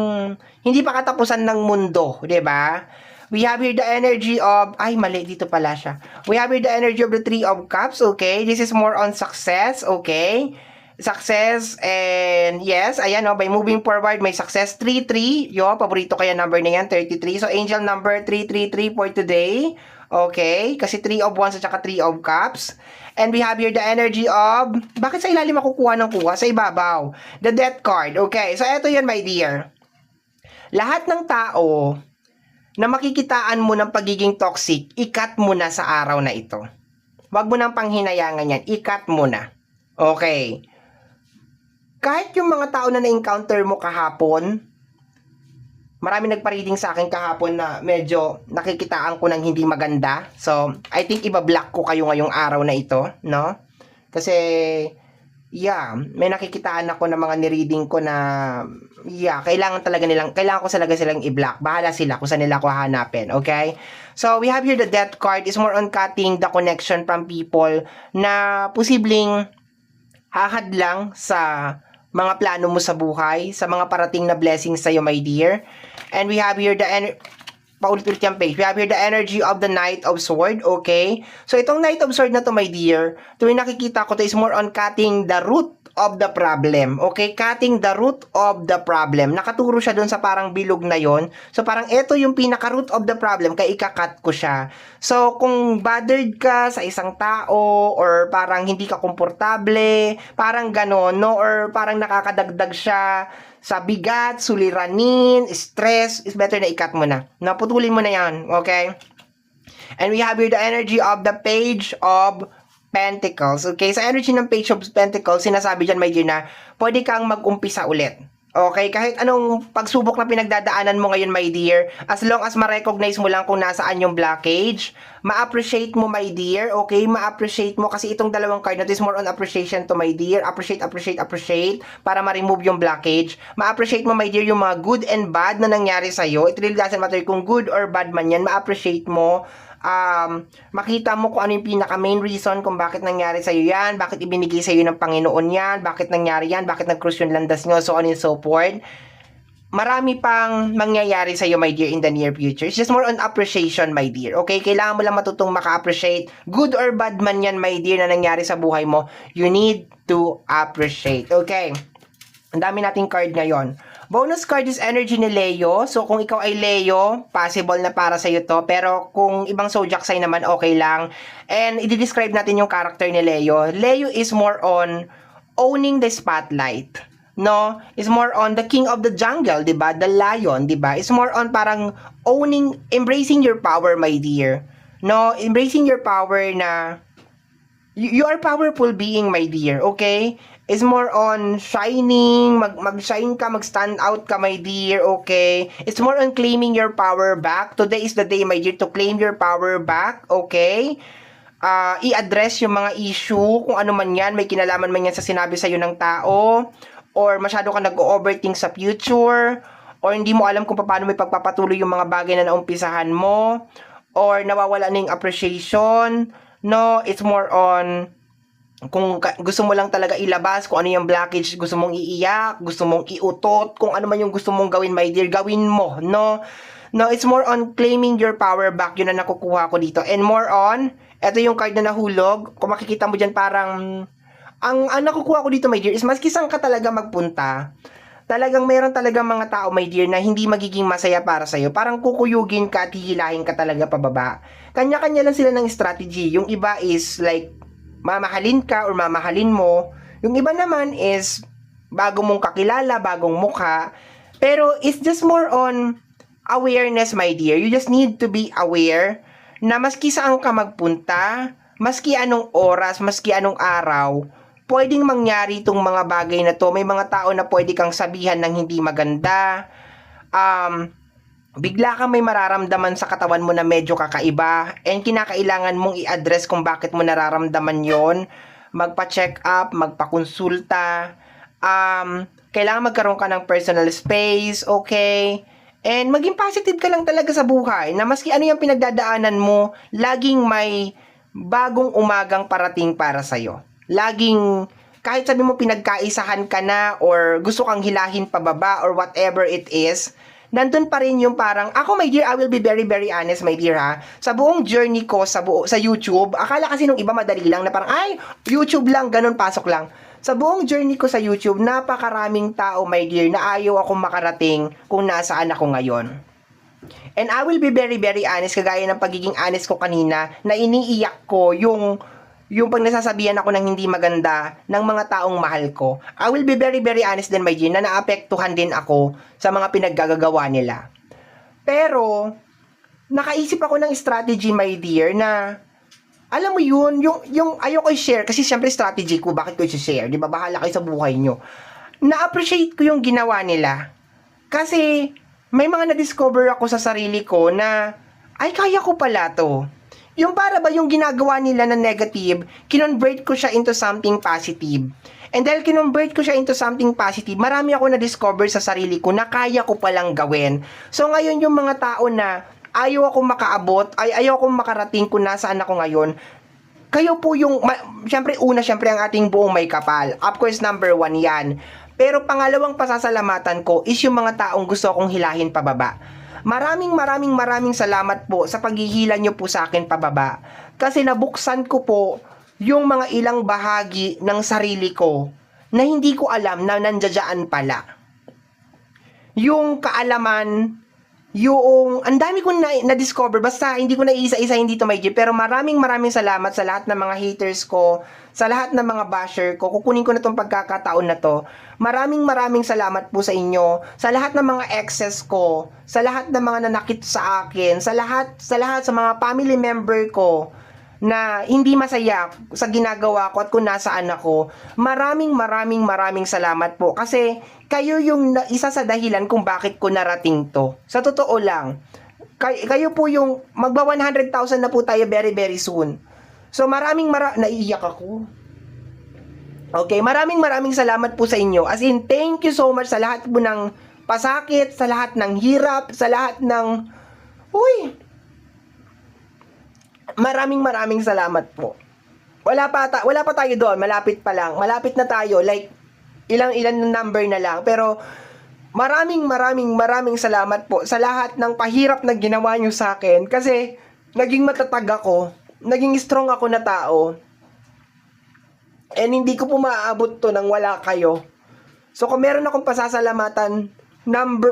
hindi pa katapusan ng mundo, 'di ba? We have here the energy of, ay mali, dito pala siya. We have here the energy of the 3 of Cups, okay? This is more on success, okay? Success, and yes, ayan by moving forward, may success. 33, paborito kaya number na yan, 33. So, angel number 333 for today. Okay, kasi 3 of Wands at saka 3 of Cups. And we have here the energy of, bakit sa ilalim makukuha ng kuha? Sa ibabaw. The Death card. Okay, so eto yun, my dear. Lahat ng tao na makikitaan mo ng pagiging toxic, ikat mo na sa araw na ito. Huwag mo nang panghinayangan yan. Ikat mo na. Okay. Kahit yung mga tao na na-encounter mo kahapon, marami nagpa-reading sa akin kahapon na medyo nakikitaan ko ng hindi maganda. So, I think iba-block ko kayo ngayong araw na ito, no? Kasi, yeah, may nakikitaan ako ng mga nireading ko na, yeah, kailangan ko talaga silang i-block. Bahala sila kung saan nila ko hahanapin, okay? So, we have here the Death card. Is more on cutting the connection from people na posibleng hahad lang sa mga plano mo sa buhay, sa mga parating na blessings sa'yo, my dear. And we have here the paulit-ulit yung page. We have here the energy of the Knight of Sword, okay? So, itong Knight of Sword na to, my dear, tuwing nakikita ko to is more on cutting the root of the problem, okay? Cutting the root of the problem. Nakaturo siya dun sa parang bilog na yon. So, parang ito yung pinaka-root of the problem, kaya ikakat ko siya. So, kung bothered ka sa isang tao, or parang hindi ka komportable, parang ganon, no? Or parang nakakadagdag siya sa bigat, suliranin, stress, is better na ikat mo na. Naputulin mo na yan, okay? And we have here the energy of the Page of Pentacles. Okay, sa energy ng Page of Pentacles, sinasabi dyan, my dear, na pwede kang mag-umpisa ulit. Okay, kahit anong pagsubok na pinagdadaanan mo ngayon, my dear, as long as ma-recognize mo lang kung nasaan yung blockage, ma-appreciate mo, my dear, okay? Ma-appreciate mo kasi itong dalawang card na this is more on appreciation to, my dear. Appreciate, appreciate, appreciate para ma-remove yung blockage. Ma-appreciate mo, my dear, yung mga good and bad na nangyari sa'yo. It really doesn't matter kung good or bad man yan. Ma-appreciate mo. Makita mo kung ano yung pinaka main reason kung bakit nangyari sa'yo yan, bakit ibinigay sa'yo ng Panginoon yan, bakit nangyari yan, bakit nag-cruise yung landas nyo, so on and so forth. Marami pang mangyayari sa'yo, my dear, in the near future. It's just more on appreciation, my dear. Okay? Kailangan mo lang matutong maka-appreciate. Good or bad man yan, my dear, na nangyari sa buhay mo. You need to appreciate. Okay? Ang dami nating card ngayon. Bonus card is energy ni Leo. So, kung ikaw ay Leo, possible na para sa'yo to. Pero, kung ibang zodiac sign naman, okay lang. And, i-describe natin yung character ni Leo. Leo is more on owning the spotlight. No? Is more on the king of the jungle, diba? The lion, diba? Is more on parang owning, embracing your power, my dear. No? Embracing your power na you are powerful being, my dear, okay? Is more on shining, mag-shine ka, mag-stand out ka, my dear, okay? It's more on claiming your power back. Today is the day, my dear, to claim your power back, okay? I-address yung mga issue, kung ano man yan, may kinalaman man yan sa sinabi sa'yo ng tao, or masyado ka nag-overthink sa future, or hindi mo alam kung paano may pagpapatuloy yung mga bagay na naumpisahan mo, or nawawala na yung appreciation, no? It's more on kung gusto mo lang talaga ilabas, kung ano yung blockage, gusto mong iiyak, gusto mong iutot, kung ano man yung gusto mong gawin, my dear, gawin mo, no? No, it's more on claiming your power back, yun na nakukuha ko dito. And more on, eto yung card na nahulog, kung makikita mo dyan parang, ang nakukuha ko dito, my dear, is maski saan ka talaga magpunta, talagang meron talaga mga tao, my dear, na hindi magiging masaya para sa'yo. Parang kukuyugin ka at hihilahin ka talaga pababa. Kanya-kanya lang sila ng strategy. Yung iba is like, mamahalin ka or mamahalin mo. Yung iba naman is bago mong kakilala, bagong mukha. Pero it's just more on awareness, my dear. You just need to be aware na maski saan ka magpunta, maski anong oras, maski anong araw, pwedeng mangyari itong mga bagay na to. May mga tao na pwede kang sabihan ng hindi maganda. Bigla kang may mararamdaman sa katawan mo na medyo kakaiba, and kinakailangan mong i-address kung bakit mo nararamdaman yon. Magpa-check up, magpa-konsulta, kailangan magkaroon ka ng personal space, okay? And maging positive ka lang talaga sa buhay, na maski ano yung pinagdadaanan mo, laging may bagong umagang parating para sa'yo. Laging, kahit sabi mo pinagkaisahan ka na, or gusto kang hilahin pababa, or whatever it is, nandun pa rin yung parang, ako, my dear, I will be very, very honest, my dear, ha? Sa buong journey ko sa YouTube, akala kasi nung iba madali lang na parang, ay, YouTube lang, ganun, pasok lang. Sa buong journey ko sa YouTube, napakaraming tao, my dear, na ayaw akong makarating kung nasaan ako ngayon. And I will be very, very honest, kagaya ng pagiging honest ko kanina, na iniiyak ko yung pag nasasabihan ako ng hindi maganda ng mga taong mahal ko. I will be very, very honest din, my dear, na naapektuhan din ako sa mga pinaggagawa nila. Pero, nakaisip ako ng strategy, my dear, na, alam mo yun, yung ayoko i-share, kasi syempre strategy ko, bakit ko i-share? Di ba, bahala kayo sa buhay nyo. Na-appreciate ko yung ginawa nila. Kasi, may mga na-discover ako sa sarili ko na, ay, kaya ko pala to. Yung para ba yung ginagawa nila na negative, kinonvert ko siya into something positive. And dahil kinonvert ko siya into something positive, marami ako na-discover sa sarili ko na kaya ko palang gawin. So ngayon yung mga tao na ayaw akong makaabot, ayaw akong makarating kung nasaan ako ngayon, kayo po yung, syempre ang ating buong may kapal. Of course, number 1 yan. Pero pangalawang pasasalamatan ko is yung mga taong gusto akong hilahin pababa. Maraming salamat po sa paghihila nyo po sa akin pababa. Kasi nabuksan ko po yung mga ilang bahagi ng sarili ko na hindi ko alam na nandiyan pala. Yung kaalaman, yung ang dami kong na-discover, basta hindi ko na isa-isahin dito, my dear. Pero maraming salamat sa lahat ng mga haters ko, sa lahat ng mga basher ko. Kukunin ko na tong pagkakataon na to. Maraming salamat po sa inyo, sa lahat ng mga exes ko, sa lahat ng mga nanakit sa akin, sa lahat sa mga family member ko, na hindi masaya sa ginagawa ko at kung nasaan ako, maraming salamat po. Kasi kayo yung isa sa dahilan kung bakit ko narating to. Sa totoo lang, kayo po yung magba 100,000 na po tayo very soon. So naiiyak ako. Okay, maraming salamat po sa inyo. As in, thank you so much sa lahat po ng pasakit, sa lahat ng hirap, sa lahat ng... Maraming salamat po. Wala pa tayo doon, malapit pa lang. Malapit na tayo, like ilang number na lang. Pero maraming salamat po sa lahat ng pahirap na ginawa nyo sa akin. Kasi naging matatag ako, naging strong ako na tao. And hindi ko po maaabot to nang wala kayo. So kung meron akong pasasalamatan,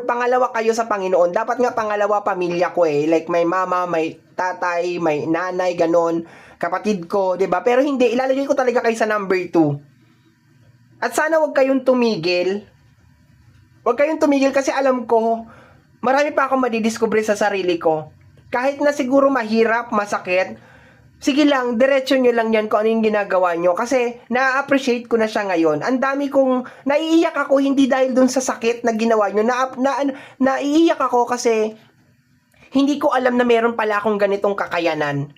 pangalawa kayo sa Panginoon. Dapat nga pangalawa pamilya ko eh. Like may mama, may tatay, may nanay, ganon. Kapatid ko, 'di ba? Pero hindi, ilalagay ko talaga kayo sa number 2. At sana wag kayong tumigil. Wag kayong tumigil kasi alam ko, marami pa akong madidiscover sa sarili ko. Kahit na siguro mahirap, masakit, sige lang, diretso nyo lang yan kung ano yung ginagawa nyo. Kasi na-appreciate ko na siya ngayon. Ang dami kong, naiiyak ako hindi dahil dun sa sakit na ginawa nyo. Naiiyak ako kasi hindi ko alam na meron pala akong ganitong kakayanan.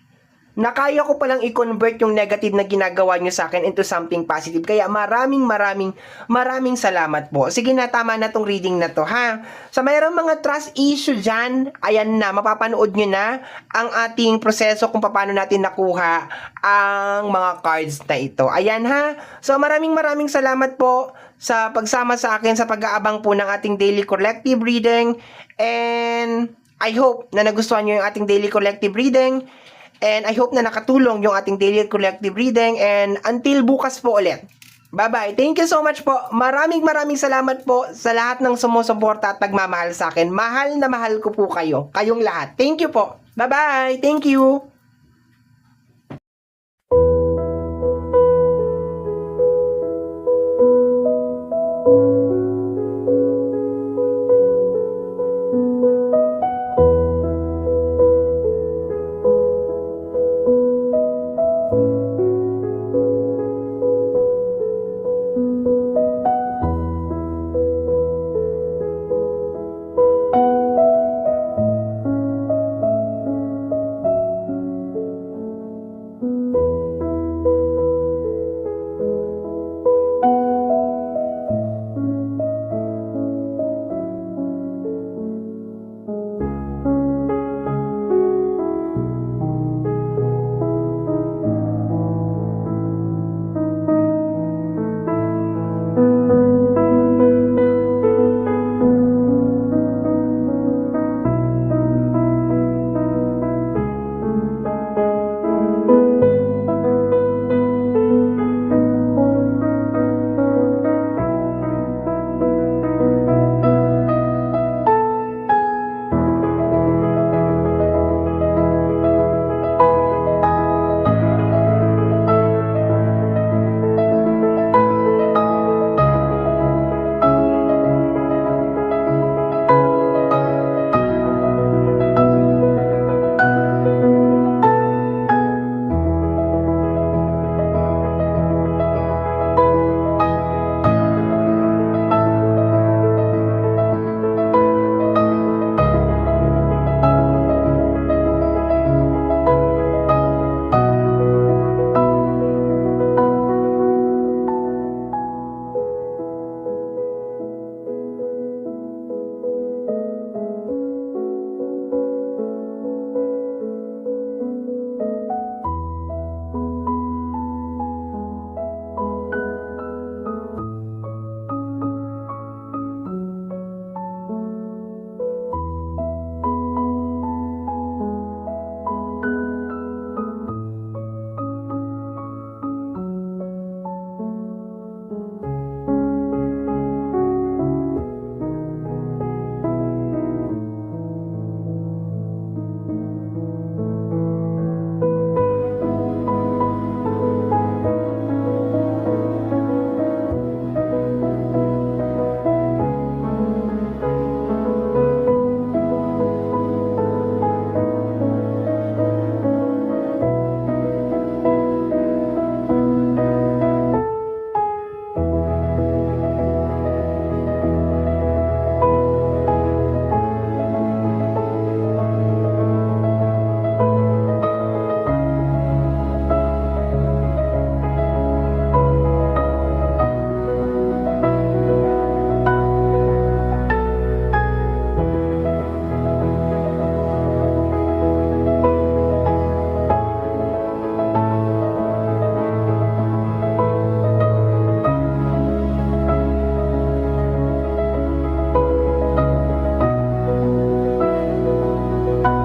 Na kaya ko palang i-convert yung negative na ginagawa nyo sa akin into something positive. Kaya maraming salamat po. Sige na, tama na tong reading na to, ha? Sa mayroong mga trust issue dyan, ayan na, mapapanood nyo na ang ating proseso kung paano natin nakuha ang mga cards na ito. Ayan, ha? So maraming salamat po sa pagsama sa akin sa pag-aabang po ng ating daily collective reading. And I hope na nagustuhan nyo yung ating daily collective reading. And I hope na nakatulong yung ating daily collective reading. And until bukas po ulit. Bye-bye. Thank you so much po. Maraming salamat po sa lahat ng sumusuporta at nagmamahal sa akin. Mahal na mahal ko po kayo. Kayong lahat. Thank you po. Bye-bye. Thank you.